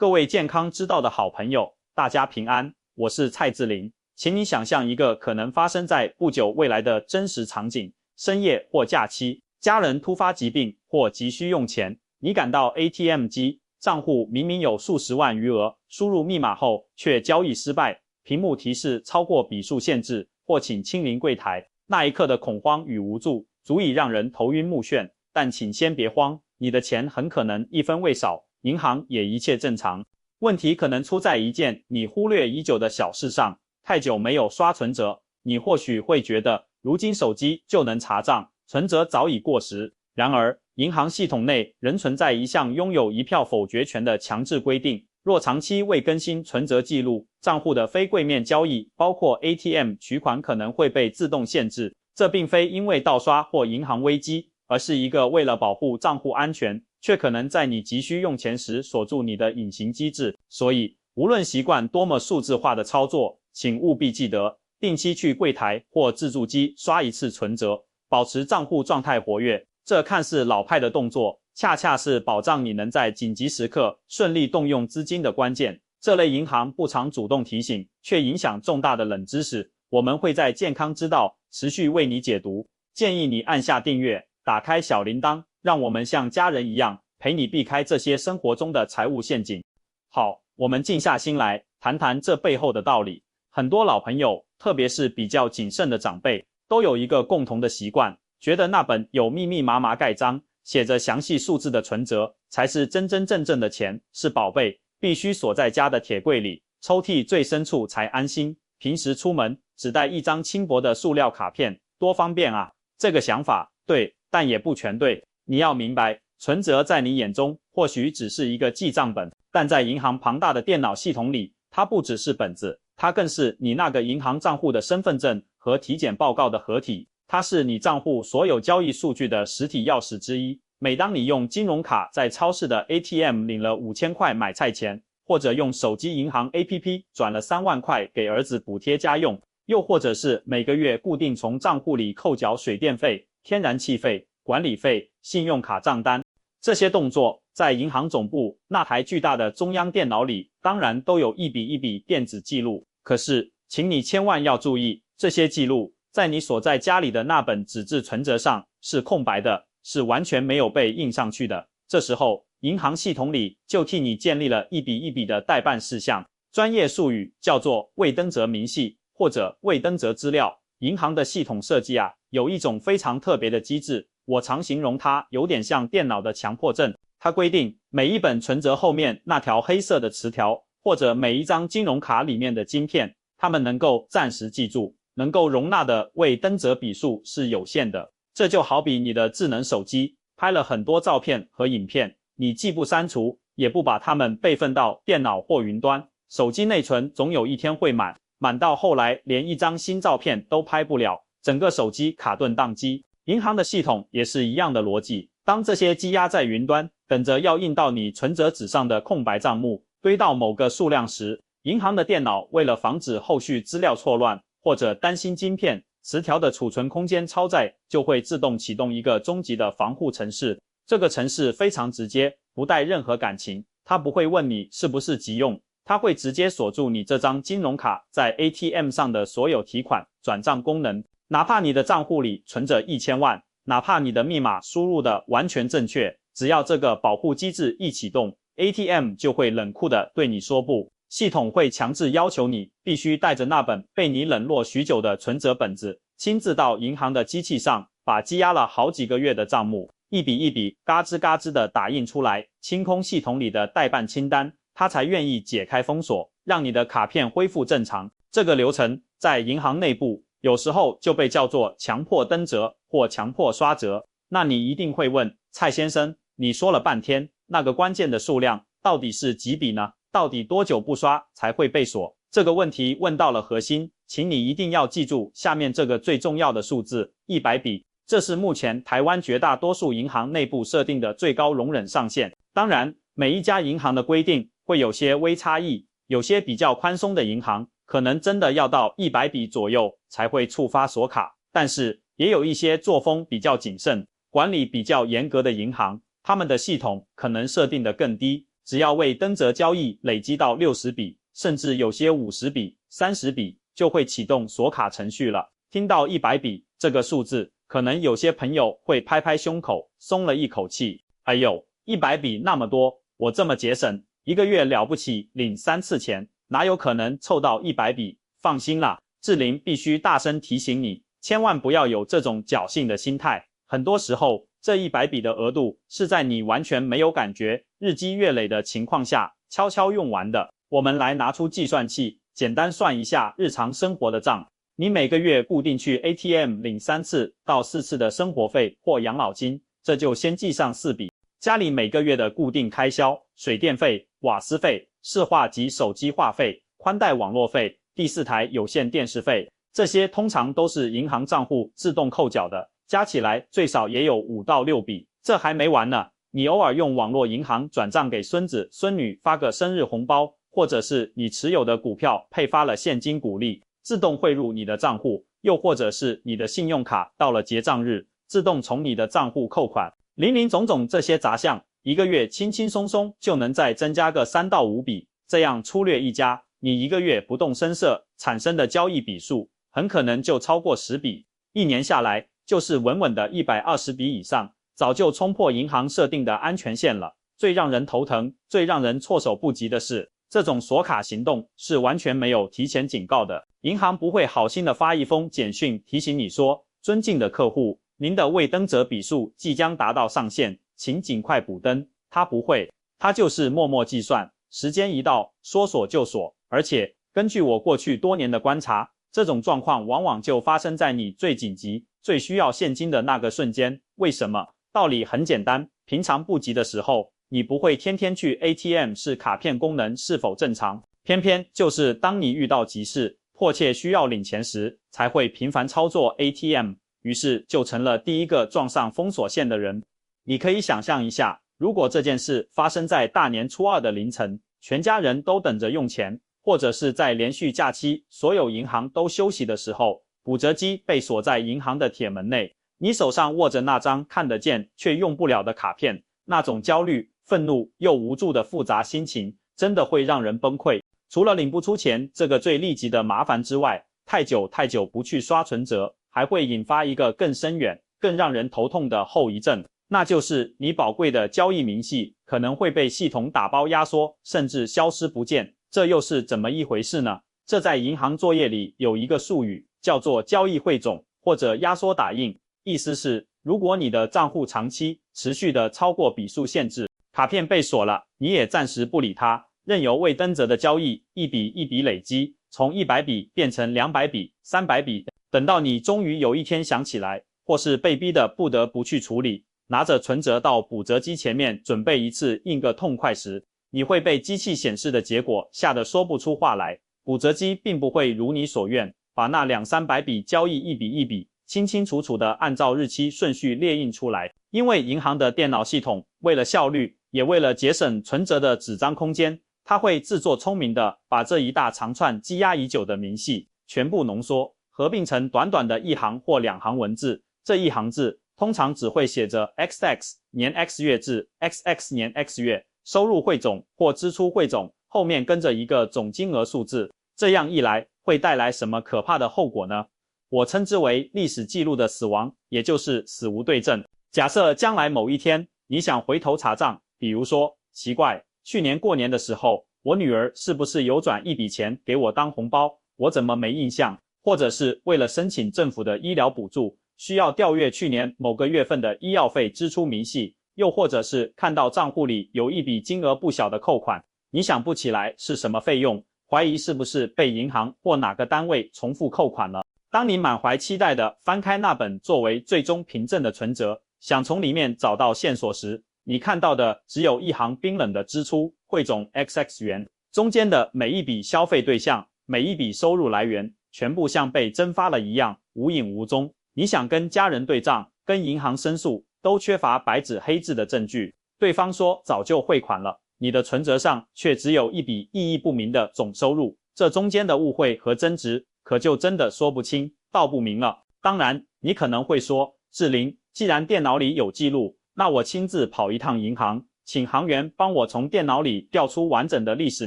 各位健康之道的好朋友，大家平安，我是蔡志霖。请你想象一个可能发生在不久未来的真实场景：深夜或假期，家人突发疾病或急需用钱，你赶到 ATM 机，账户明明有数十万余额，输入密码后却交易失败，屏幕提示超过笔数限制，或请亲临柜台。那一刻的恐慌与无助，足以让人头晕目眩。但请先别慌，你的钱很可能一分未少，银行也一切正常。问题可能出在一件你忽略已久的小事上。太久没有刷存折，你或许会觉得如今手机就能查账，存折早已过时。然而，银行系统内仍存在一项拥有一票否决权的强制规定，若长期未更新存折记录，账户的非柜面交易，包括 ATM 取款可能会被自动限制。这并非因为盗刷或银行危机，而是一个为了保护账户安全，却可能在你急需用钱时锁住你的隐形机制。所以，无论习惯多么数字化的操作，请务必记得定期去柜台或自助机刷一次存折，保持账户状态活跃。这看似老派的动作，恰恰是保障你能在紧急时刻顺利动用资金的关键。这类银行不常主动提醒，却影响重大的冷知识，我们会在健康之道持续为你解读。建议你按下订阅，打开小铃铛，让我们像家人一样陪你避开这些生活中的财务陷阱。好，我们静下心来谈谈这背后的道理。很多老朋友，特别是比较谨慎的长辈，都有一个共同的习惯，觉得那本有密密麻麻盖章，写着详细数字的存折才是真真正正的钱，是宝贝，必须锁在家的铁柜里，抽屉最深处才安心。平时出门只带一张轻薄的塑料卡片，多方便啊！这个想法对，但也不全对。你要明白，存折在你眼中或许只是一个记账本，但在银行庞大的电脑系统里，它不只是本子，它更是你那个银行账户的身份证和体检报告的合体，它是你账户所有交易数据的实体钥匙之一。每当你用金融卡在超市的 ATM 领了5000块买菜钱，或者用手机银行 APP 转了3万块给儿子补贴家用，又或者是每个月固定从账户里扣缴水电费、天然气费、管理费、信用卡账单，这些动作在银行总部那台巨大的中央电脑里，当然都有一笔一笔电子记录。可是，请你千万要注意，这些记录在你所在家里的那本纸质存折上是空白的，是完全没有被印上去的。这时候，银行系统里就替你建立了一笔一笔的待办事项，专业术语叫做未登折明细或者未登折资料。银行的系统设计啊，有一种非常特别的机制，我常形容它有点像电脑的强迫症。它规定每一本存折后面那条黑色的磁条，或者每一张金融卡里面的晶片，它们能够暂时记住，能够容纳的未登折笔数是有限的。这就好比你的智能手机拍了很多照片和影片，你既不删除，也不把它们备份到电脑或云端，手机内存总有一天会满到后来连一张新照片都拍不了，整个手机卡顿宕机。银行的系统也是一样的逻辑，当这些积压在云端，等着要印到你存折纸上的空白账目堆到某个数量时，银行的电脑为了防止后续资料错乱，或者担心晶片、磁条的储存空间超载，就会自动启动一个终极的防护程式。这个程式非常直接，不带任何感情，它不会问你是不是急用，它会直接锁住你这张金融卡在 ATM 上的所有提款、转账功能。哪怕你的账户里存着1000万，哪怕你的密码输入的完全正确，只要这个保护机制一启动， ATM 就会冷酷地对你说不。系统会强制要求你必须带着那本被你冷落许久的存折本子，亲自到银行的机器上，把积压了好几个月的账目一笔一笔嘎吱嘎吱地打印出来，清空系统里的待办清单，它才愿意解开封锁，让你的卡片恢复正常。这个流程在银行内部有时候就被叫做强迫登折或强迫刷折。那你一定会问，蔡先生，你说了半天，那个关键的数量到底是几笔呢？到底多久不刷才会被锁？这个问题问到了核心，请你一定要记住下面这个最重要的数字，100笔。这是目前台湾绝大多数银行内部设定的最高容忍上限。当然，每一家银行的规定会有些微差异，有些比较宽松的银行可能真的要到100笔左右才会触发锁卡，但是也有一些作风比较谨慎、管理比较严格的银行，他们的系统可能设定的更低，只要未登则交易累积到60笔，甚至有些50笔、30笔，就会启动锁卡程序了。听到100笔这个数字，可能有些朋友会拍拍胸口，松了一口气。哎呦，100笔那么多，我这么节省，一个月了不起领3次钱，哪有可能凑到100笔？放心啦，志玲必须大声提醒你，千万不要有这种侥幸的心态。很多时候，这100笔的额度是在你完全没有感觉、日积月累的情况下悄悄用完的。我们来拿出计算器，简单算一下日常生活的账。你每个月固定去 ATM 领3次到4次的生活费或养老金，这就先记上4笔。家里每个月的固定开销，水电费、瓦斯费、市话及手机话费、宽带网络费、第4台有线电视费，这些通常都是银行账户自动扣缴的，加起来最少也有5到6笔。这还没完呢，你偶尔用网络银行转账给孙子孙女发个生日红包，或者是你持有的股票配发了现金股利，自动汇入你的账户，又或者是你的信用卡到了结账日，自动从你的账户扣款，林林总总这些杂项，一个月轻轻松松就能再增加个3到5笔，这样粗略一加，你一个月不动声色产生的交易笔数，很可能就超过10笔，一年下来就是稳稳的120笔以上，早就冲破银行设定的安全线了。最让人头疼、最让人措手不及的是，这种锁卡行动是完全没有提前警告的，银行不会好心的发一封简讯提醒你说，尊敬的客户，您的未登则笔数即将达到上限，请尽快补登。它不会，它就是默默计算，时间一到，说锁就锁。而且根据我过去多年的观察，这种状况往往就发生在你最紧急、最需要现金的那个瞬间。为什么？道理很简单，平常不急的时候，你不会天天去 ATM 试卡片功能是否正常，偏偏就是当你遇到急事，迫切需要领钱时，才会频繁操作 ATM， 于是就成了第一个撞上封锁线的人。你可以想象一下，如果这件事发生在大年初2的凌晨，全家人都等着用钱，或者是在连续假期所有银行都休息的时候，补折机被锁在银行的铁门内，你手上握着那张看得见却用不了的卡片，那种焦虑、愤怒又无助的复杂心情，真的会让人崩溃。除了领不出钱这个最立即的麻烦之外，太久不去刷存折，还会引发一个更深远、更让人头痛的后遗症，那就是你宝贵的交易明细可能会被系统打包压缩，甚至消失不见。这又是怎么一回事呢？这在银行作业里有一个术语，叫做交易汇总或者压缩打印，意思是如果你的账户长期持续的超过笔数限制，卡片被锁了，你也暂时不理它，任由未登则的交易一笔一笔累积，从100笔变成200笔、300笔，等到你终于有一天想起来，或是被逼的不得不去处理，拿着存折到补折机前面准备一次印个痛快时，你会被机器显示的结果吓得说不出话来。补折机并不会如你所愿，把那200-300笔交易一笔一笔清清楚楚地按照日期顺序列印出来，因为银行的电脑系统为了效率，也为了节省存折的纸张空间，它会自作聪明地把这一大长串积压已久的明细全部浓缩，合并成短短的1行或2行文字。这一行字通常只会写着 XX 年 X 月至 XX 年 X 月，收入汇总或支出汇总，后面跟着一个总金额数字。这样一来，会带来什么可怕的后果呢？我称之为历史记录的死亡，也就是死无对证。假设将来某一天，你想回头查账，比如说，奇怪，去年过年的时候，我女儿是不是有转一笔钱给我当红包，我怎么没印象？或者是为了申请政府的医疗补助，需要调阅去年某个月份的医药费支出明细，又或者是看到账户里有一笔金额不小的扣款，你想不起来是什么费用，怀疑是不是被银行或哪个单位重复扣款了。当你满怀期待地翻开那本作为最终凭证的存折，想从里面找到线索时，你看到的只有一行冰冷的支出汇总 XX 元，中间的每一笔消费对象，每一笔收入来源，全部像被蒸发了一样无影无踪。你想跟家人对账，跟银行申诉，都缺乏白纸黑字的证据。对方说早就汇款了，你的存折上却只有一笔意义不明的总收入，这中间的误会和争执可就真的说不清道不明了。当然，你可能会说，志玲，既然电脑里有记录，那我亲自跑一趟银行，请行员帮我从电脑里调出完整的历史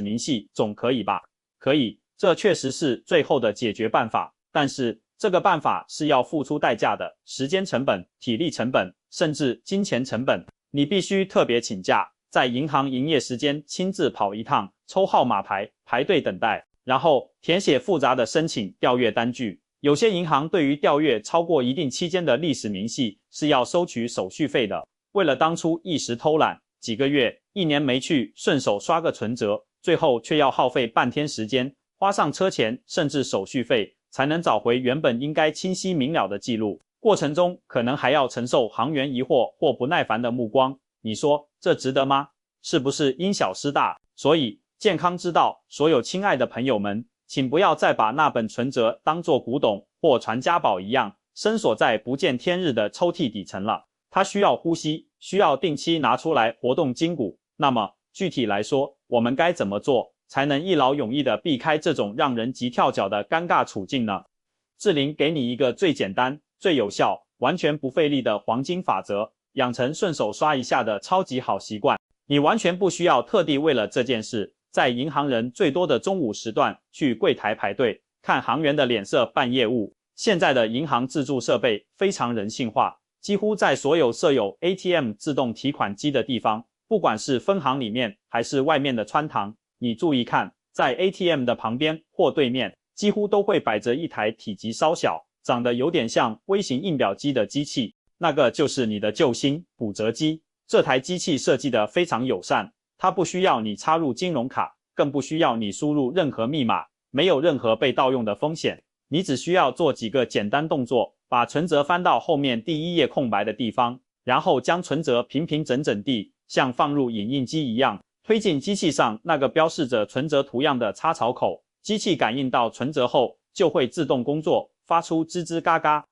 明细，总可以吧？可以，这确实是最后的解决办法，但是这个办法是要付出代价的，时间成本、体力成本，甚至金钱成本。你必须特别请假，在银行营业时间亲自跑一趟，抽号码牌，排队等待，然后填写复杂的申请调阅单据。有些银行对于调阅超过一定期间的历史明细是要收取手续费的。为了当初一时偷懒，几个月、1年没去，顺手刷个存折，最后却要耗费半天时间，花上车钱甚至手续费，才能找回原本应该清晰明了的记录。过程中可能还要承受行员疑惑或不耐烦的目光，你说这值得吗？是不是因小失大？所以健康之道，所有亲爱的朋友们，请不要再把那本存折当作古董或传家宝一样深锁在不见天日的抽屉底层了。它需要呼吸，需要定期拿出来活动筋骨。那么具体来说，我们该怎么做才能一劳永逸地避开这种让人急跳脚的尴尬处境呢？志玲给你一个最简单、最有效、完全不费力的黄金法则，养成顺手刷一下的超级好习惯。你完全不需要特地为了这件事，在银行人最多的中午时段去柜台排队，看行员的脸色办业务。现在的银行自助设备非常人性化，几乎在所有设有 ATM 自动提款机的地方，不管是分行里面还是外面的穿堂，你注意看，在 ATM 的旁边或对面，几乎都会摆着一台体积稍小、长得有点像微型印表机的机器，那个就是你的救星补折机。这台机器设计得非常友善，它不需要你插入金融卡，更不需要你输入任何密码，没有任何被盗用的风险。你只需要做几个简单动作，把存折翻到后面第1页空白的地方，然后将存折平平整整地像放入影印机一样推进机器上那个标示着存折图样的插槽口，机器感应到存折后就会自动工作，发出吱吱嘎嘎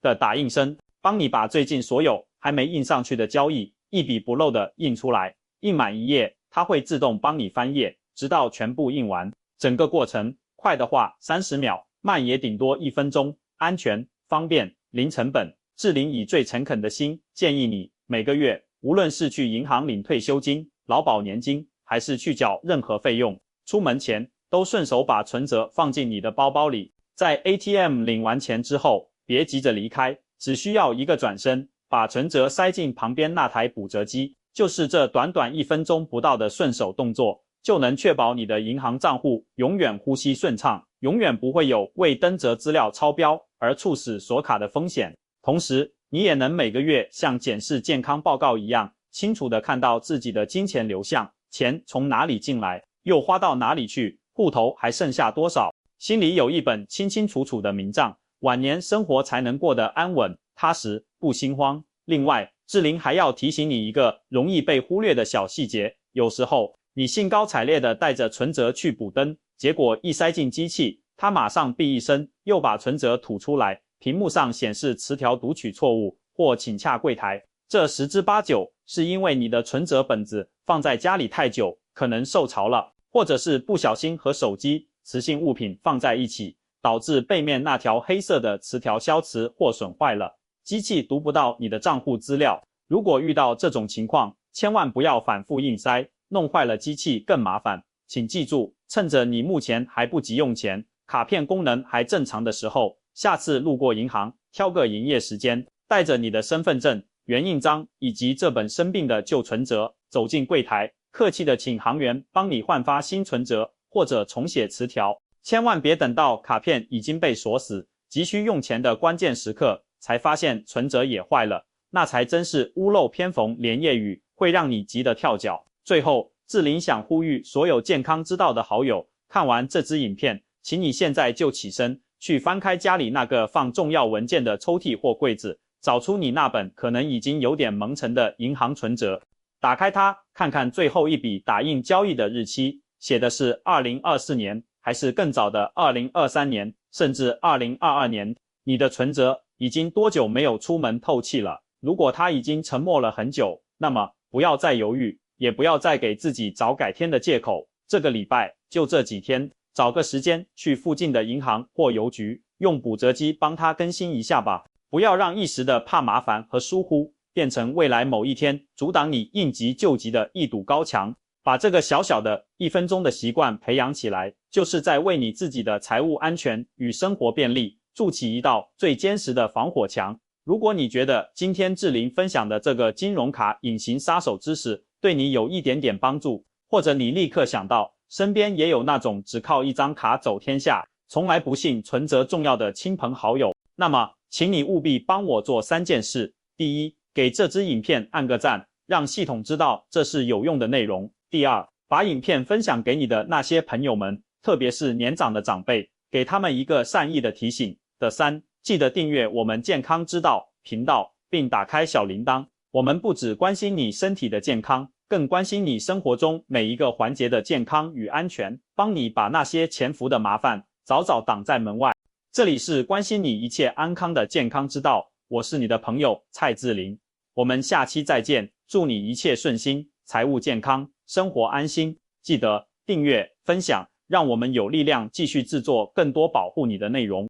的打印声，帮你把最近所有还没印上去的交易一笔不漏的印出来。印满1页，它会自动帮你翻页，直到全部印完。整个过程快的话30秒，慢也顶多1分钟，安全、方便、零成本。志玲以最诚恳的心建议你，每个月无论是去银行领退休金、劳保年金，还是去缴任何费用，出门前都顺手把存折放进你的包包里。在 ATM 领完钱之后，别急着离开，只需要一个转身，把存折塞进旁边那台补折机，就是这短短1分钟不到的顺手动作，就能确保你的银行账户永远呼吸顺畅，永远不会有未登折资料超标而促使锁卡的风险。同时，你也能每个月像检视健康报告一样，清楚地看到自己的金钱流向，钱从哪里进来，又花到哪里去，户头还剩下多少，心里有一本清清楚楚的明账，晚年生活才能过得安稳、踏实、不心慌。另外，志玲还要提醒你一个容易被忽略的小细节，有时候你兴高采烈地带着存折去补登，结果一塞进机器，它马上哔一声，又把存折吐出来，屏幕上显示词条读取错误或请洽柜台。这10之8九是因为你的存折本子放在家里太久，可能受潮了，或者是不小心和手机、磁性物品放在一起，导致背面那条黑色的词条消磁或损坏了，机器读不到你的账户资料。如果遇到这种情况，千万不要反复硬塞，弄坏了机器更麻烦。请记住，趁着你目前还不急用钱，卡片功能还正常的时候，下次路过银行，挑个营业时间，带着你的身份证、原印章以及这本生病的旧存折，走进柜台，客气地请行员帮你换发新存折或者重写词条。千万别等到卡片已经被锁死，急需用钱的关键时刻，才发现存折也坏了，那才真是屋漏偏逢连夜雨，会让你急得跳脚。最后，志玲想呼吁所有健康之道的好友，看完这支影片，请你现在就起身，去翻开家里那个放重要文件的抽屉或柜子，找出你那本可能已经有点蒙尘的银行存折，打开它，看看最后一笔打印交易的日期，写的是2024年，还是更早的2023年，甚至2022年。你的存折已经多久没有出门透气了？如果它已经沉没了很久，那么不要再犹豫，也不要再给自己找改天的借口。这个礼拜就这几天，找个时间去附近的银行或邮局，用补折机帮它更新一下吧。不要让一时的怕麻烦和疏忽，变成未来某一天阻挡你应急救急的一堵高墙。把这个小小的1分钟的习惯培养起来，就是在为你自己的财务安全与生活便利筑起一道最坚实的防火墙。如果你觉得今天志玲分享的这个金融卡隐形杀手知识对你有一点点帮助，或者你立刻想到身边也有那种只靠一张卡走天下，从来不信存折重要的亲朋好友，那么请你务必帮我做3件事。第一，给这支影片按个赞，让系统知道这是有用的内容。第二，把影片分享给你的那些朋友们，特别是年长的长辈，给他们一个善意的提醒。第三，记得订阅我们健康之道频道，并打开小铃铛。我们不只关心你身体的健康，更关心你生活中每一个环节的健康与安全，帮你把那些潜伏的麻烦早早挡在门外。这里是关心你一切安康的健康之道，我是你的朋友蔡志玲，我们下期再见，祝你一切顺心，财务健康，生活安心。记得订阅、分享，让我们有力量继续制作更多保护你的内容。